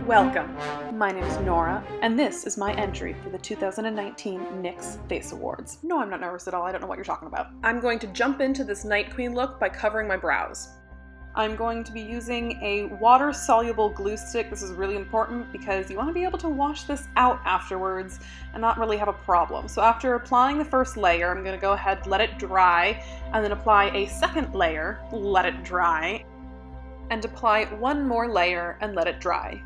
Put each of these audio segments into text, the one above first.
Welcome! My name is Nora, and this is my entry for the 2019 NYX Face Awards. No, I'm not nervous at all. I don't know what you're talking about. I'm going to jump into this Night Queen look by covering my brows. I'm going to be using a water-soluble glue stick. This is really important because you want to be able to wash this out afterwards and not really have a problem. So after applying the first layer, I'm going to go ahead, let it dry, and then apply a second layer, let it dry, and apply one more layer and let it dry.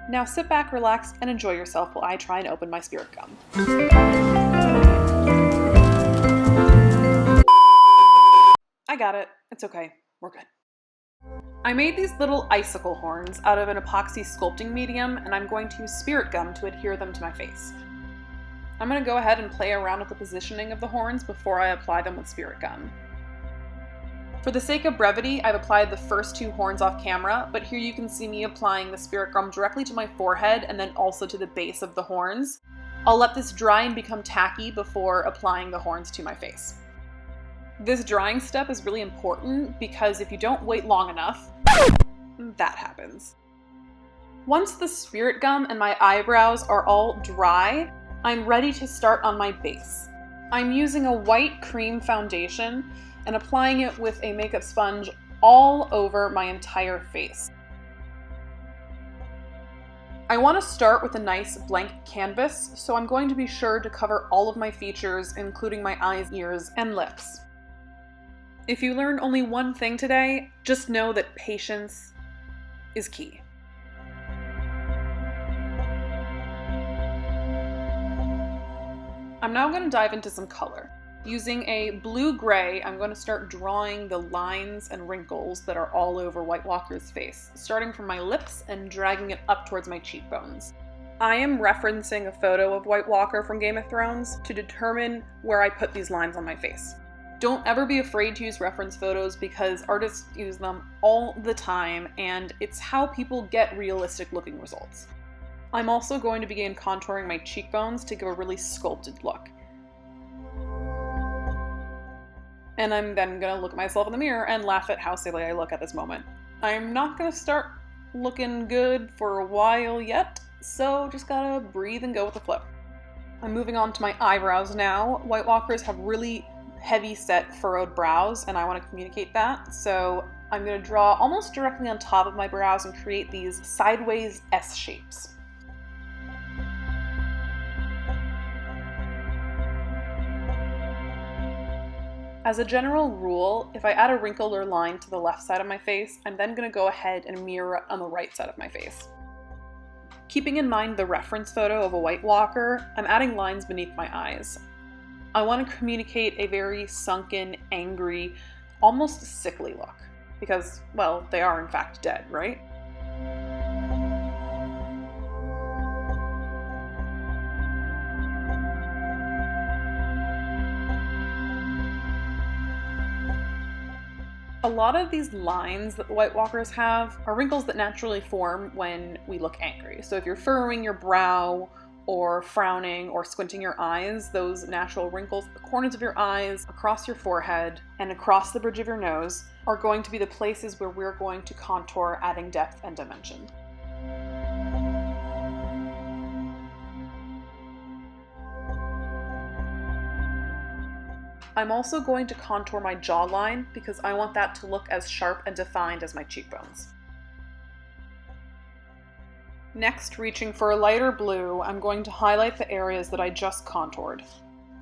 Now sit back, relax, and enjoy yourself while I try and open my spirit gum. I got it. It's okay. We're good. I made these little icicle horns out of an epoxy sculpting medium, and I'm going to use spirit gum to adhere them to my face. I'm going to go ahead and play around with the positioning of the horns before I apply them with spirit gum. For the sake of brevity, I've applied the first two horns off camera, but here you can see me applying the spirit gum directly to my forehead and then also to the base of the horns. I'll let this dry and become tacky before applying the horns to my face. This drying step is really important because if you don't wait long enough, that happens. Once the spirit gum and my eyebrows are all dry, I'm ready to start on my base. I'm using a white cream foundation and applying it with a makeup sponge all over my entire face. I want to start with a nice blank canvas, so I'm going to be sure to cover all of my features, including my eyes, ears, and lips. If you learned only one thing today, just know that patience is key. I'm now going to dive into some color. Using a blue-gray, I'm going to start drawing the lines and wrinkles that are all over White Walker's face, starting from my lips and dragging it up towards my cheekbones. I am referencing a photo of White Walker from Game of Thrones to determine where I put these lines on my face. Don't ever be afraid to use reference photos because artists use them all the time, and it's how people get realistic looking results. I'm also going to begin contouring my cheekbones to give a really sculpted look. And I'm then going to look at myself in the mirror and laugh at how silly I look at this moment. I'm not going to start looking good for a while yet, so just gotta breathe and go with the flow. I'm moving on to my eyebrows now. White Walkers have really heavy set furrowed brows, and I want to communicate that, so I'm going to draw almost directly on top of my brows and create these sideways S shapes. As a general rule, if I add a wrinkle or line to the left side of my face, I'm then going to go ahead and mirror it on the right side of my face. Keeping in mind the reference photo of a White Walker, I'm adding lines beneath my eyes. I want to communicate a very sunken, angry, almost sickly look. Because, well, they are in fact dead, right? A lot of these lines that the White Walkers have are wrinkles that naturally form when we look angry. So if you're furrowing your brow, or frowning, or squinting your eyes, those natural wrinkles at the corners of your eyes, across your forehead, and across the bridge of your nose are going to be the places where we're going to contour, adding depth and dimension. I'm also going to contour my jawline because I want that to look as sharp and defined as my cheekbones. Next, reaching for a lighter blue, I'm going to highlight the areas that I just contoured.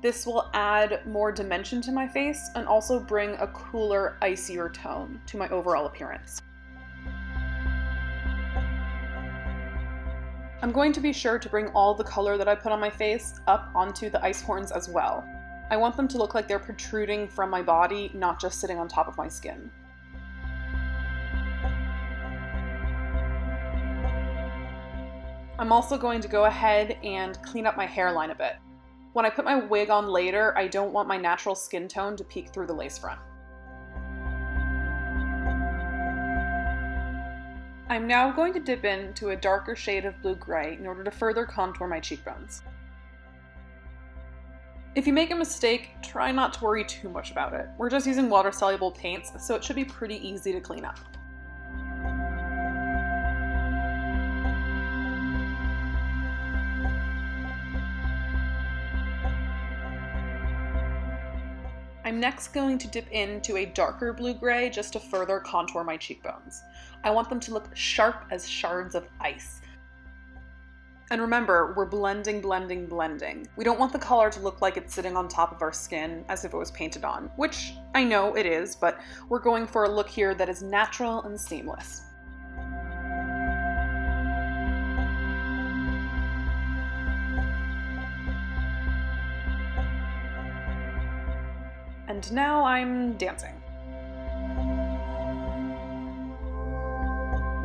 This will add more dimension to my face and also bring a cooler, icier tone to my overall appearance. I'm going to be sure to bring all the color that I put on my face up onto the ice horns as well. I want them to look like they're protruding from my body, not just sitting on top of my skin. I'm also going to go ahead and clean up my hairline a bit. When I put my wig on later, I don't want my natural skin tone to peek through the lace front. I'm now going to dip into a darker shade of blue-gray in order to further contour my cheekbones. If you make a mistake, try not to worry too much about it. We're just using water-soluble paints, so it should be pretty easy to clean up. I'm next going to dip into a darker blue-gray just to further contour my cheekbones. I want them to look sharp as shards of ice. And remember, we're blending, blending, blending. We don't want the color to look like it's sitting on top of our skin as if it was painted on, which I know it is, but we're going for a look here that is natural and seamless. And now I'm dancing.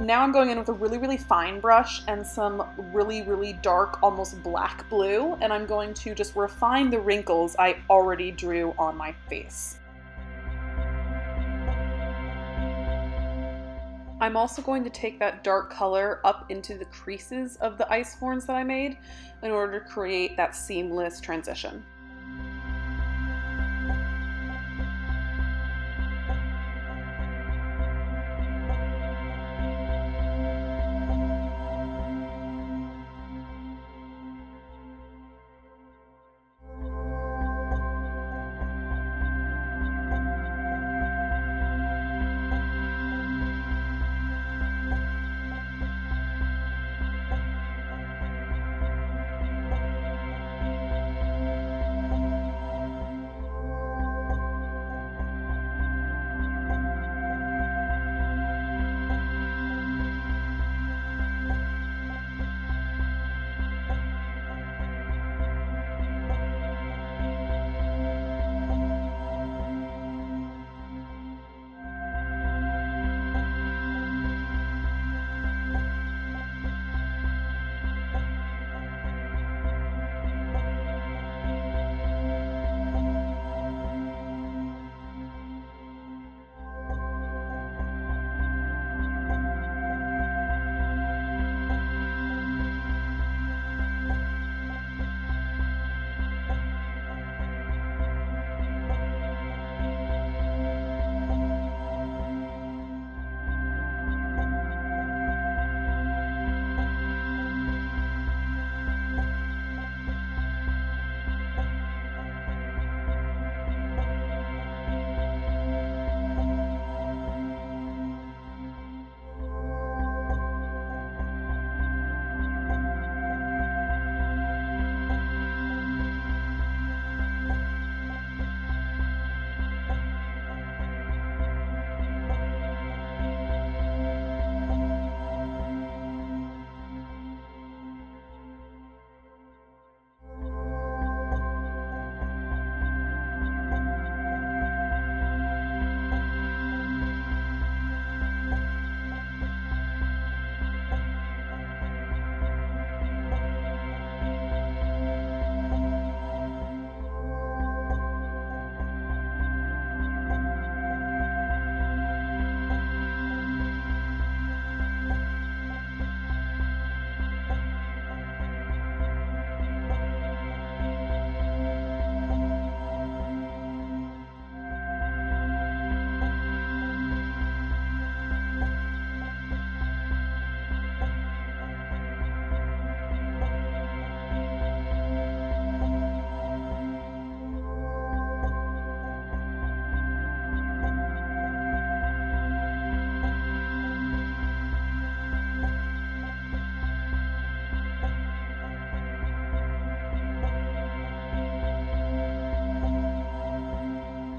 Now I'm going in with a really, really fine brush and some really, really dark, almost black blue, and I'm going to just refine the wrinkles I already drew on my face. I'm also going to take that dark color up into the creases of the ice horns that I made in order to create that seamless transition.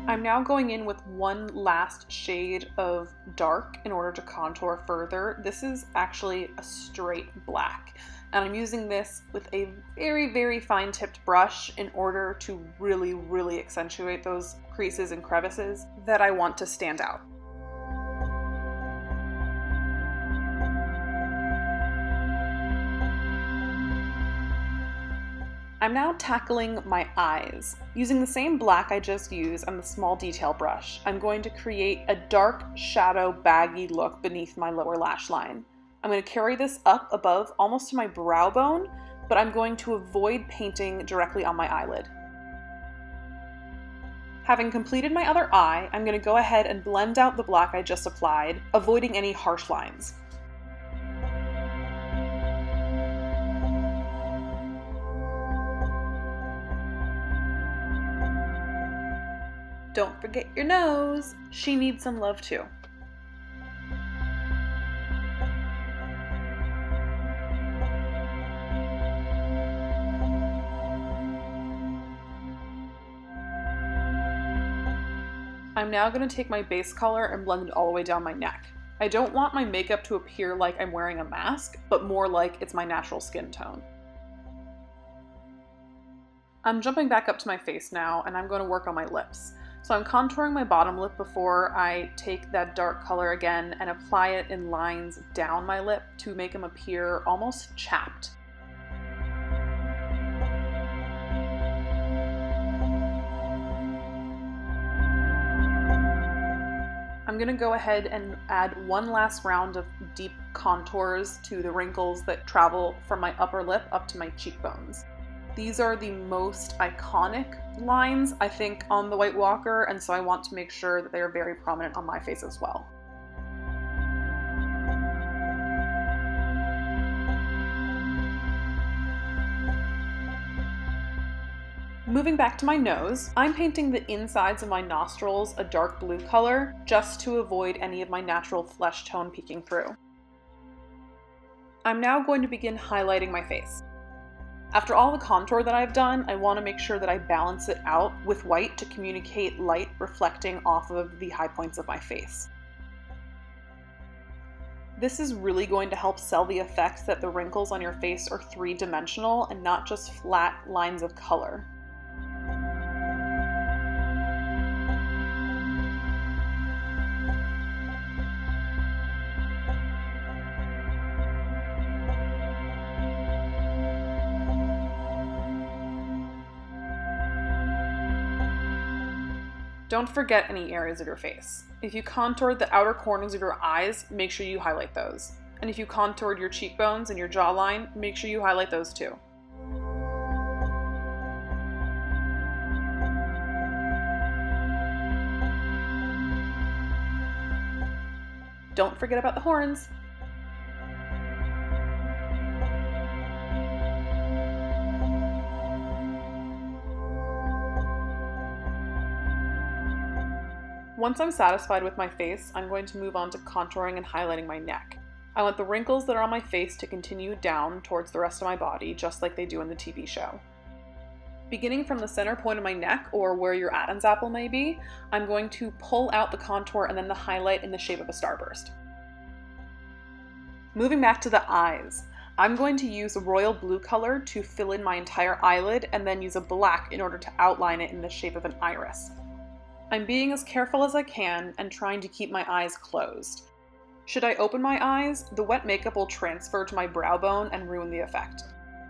I'm now going in with one last shade of dark in order to contour further. This is actually a straight black, and I'm using this with a very, very fine tipped brush in order to really, really accentuate those creases and crevices that I want to stand out. I'm now tackling my eyes. Using the same black I just used and the small detail brush, I'm going to create a dark shadow baggy look beneath my lower lash line. I'm going to carry this up above almost to my brow bone, but I'm going to avoid painting directly on my eyelid. Having completed my other eye, I'm going to go ahead and blend out the black I just applied, avoiding any harsh lines. Don't forget your nose. She needs some love too. I'm now going to take my base color and blend it all the way down my neck. I don't want my makeup to appear like I'm wearing a mask, but more like it's my natural skin tone. I'm jumping back up to my face now, and I'm going to work on my lips. So I'm contouring my bottom lip before I take that dark color again and apply it in lines down my lip to make them appear almost chapped. I'm going to go ahead and add one last round of deep contours to the wrinkles that travel from my upper lip up to my cheekbones. These are the most iconic lines, I think, on the White Walker, and so I want to make sure that they are very prominent on my face as well. Moving back to my nose, I'm painting the insides of my nostrils a dark blue color, just to avoid any of my natural flesh tone peeking through. I'm now going to begin highlighting my face. After all the contour that I've done, I want to make sure that I balance it out with white to communicate light reflecting off of the high points of my face. This is really going to help sell the effect that the wrinkles on your face are three-dimensional and not just flat lines of color. Don't forget any areas of your face. If you contoured the outer corners of your eyes, make sure you highlight those. And if you contoured your cheekbones and your jawline, make sure you highlight those too. Don't forget about the horns. Once I'm satisfied with my face, I'm going to move on to contouring and highlighting my neck. I want the wrinkles that are on my face to continue down towards the rest of my body, just like they do in the TV show. Beginning from the center point of my neck, or where your Adam's apple may be, I'm going to pull out the contour and then the highlight in the shape of a starburst. Moving back to the eyes, I'm going to use a royal blue color to fill in my entire eyelid and then use a black in order to outline it in the shape of an iris. I'm being as careful as I can and trying to keep my eyes closed. Should I open my eyes, the wet makeup will transfer to my brow bone and ruin the effect.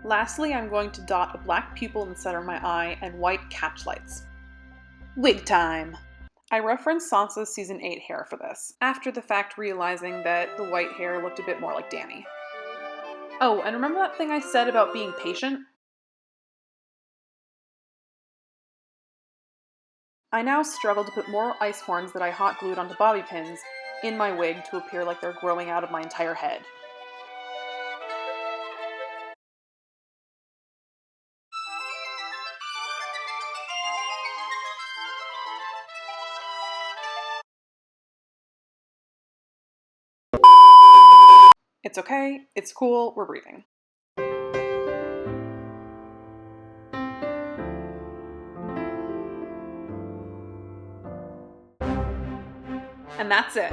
Lastly, I'm going to dot a black pupil in the center of my eye and white catch lights. Wig time! I referenced Sansa's season 8 hair for this, after the fact realizing that the white hair looked a bit more like Dany. Oh, and remember that thing I said about being patient? I now struggle to put more ice horns that I hot glued onto bobby pins in my wig to appear like they're growing out of my entire head. It's okay, it's cool, we're breathing. And that's it.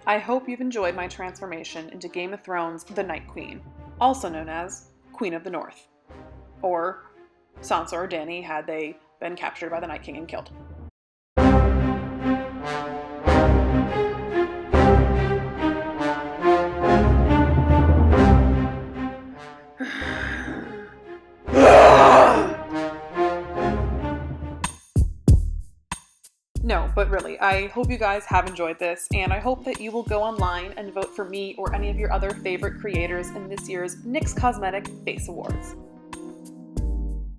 I hope you've enjoyed my transformation into Game of Thrones' The Night Queen, also known as Queen of the North, or Sansa or Dany had they been captured by the Night King and killed. No, but really, I hope you guys have enjoyed this, and I hope that you will go online and vote for me or any of your other favorite creators in this year's NYX Cosmetics Face Awards.